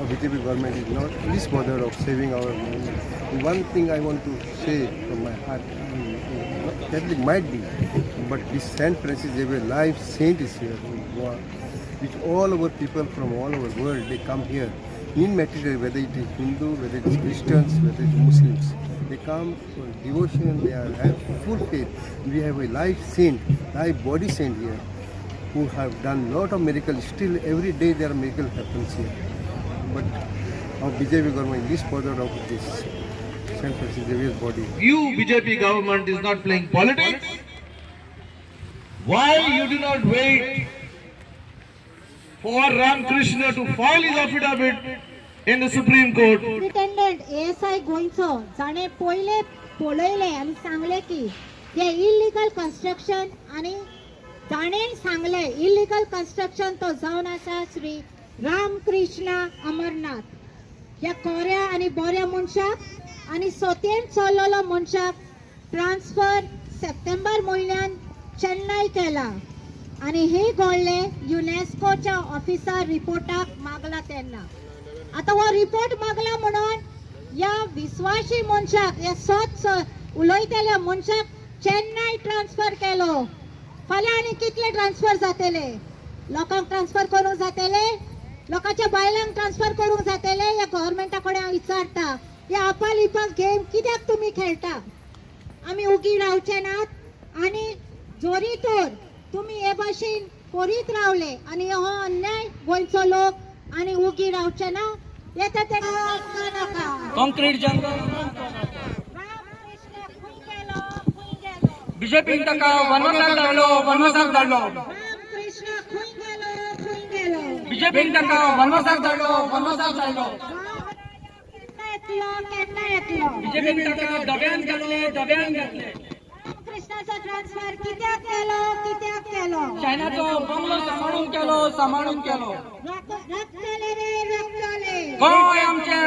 BJP government is not least bothered of saving our money. One thing I want to say from my heart, Catholic might be, but this Saint Francis Xavier life saint is here, which all our people from all over the world, they come here in material, whether it is Hindu, whether it is Christians, whether it is Muslims. They come for devotion, they have full faith. We have a life saint, life body saint here, who have done lot of miracles. Still every day there are miracles happens here. But our BJP government is bothered of this Saint Francis Xavier's body. You BJP government is not playing politics. Why you do not wait for Ram Krishna to file his affidavit in the Supreme Court? Superintendent ASI गोंयचो जाणे पहिले पळयले आनी सांगले की ते illegal construction आनी जाणेन सांगले इल्लीगल कन्स्ट्रक्शन तो जावन आसा श्री रामकृष्ण अमरनाथ ह्या कोऱ्या आनी बोऱ्या मनशाक आनी सोतेन चल्लोलो मनशाक ट्रान्सफर सप्टेंबर म्हयन्यान चेन्नई केला आनी हे घडले युनेस्कोच्या ऑफिसार रिपोर्टाक मागला तेन्ना आता हो रिपोर्ट मागला म्हणून या विश्वासी मनशाक या सत उलयतल्या मनशाक चेन्नई ट्रान्सफर केलो फाल्यां आनी कितले ट्रान्सफर जातले लोकांक ट्रान्सफर करूंक जातले लोकांच्या बायलांक ट्रान्सफर करूंक जातले या गव्हर्नमेंटा कडेन हांव विचारता या आपालिपास गेम कित्याक तुमी खेळटा आमी उगी रावचे नात आनी जोरी तर तुमी हे भाशेन करीत रावले आनी हो अन्याय गोंयचो लोक आनी उगी रावचे ना येता तेका नाका कॉन्क्रीट जंगल बीजेपी ताका वनवासाक धाडलो कृष्ण खूंय गेलो बीजेपी ताका वनवासाक धाडलो केन्ना येतलो बीजेपी ताका दब्यान घातले कृष्णाचो ट्रान्सफर कित्याक केलो चायनाचो बंगलो सांबाळून केलो रक्तले रे रक्तले गोंय आमचे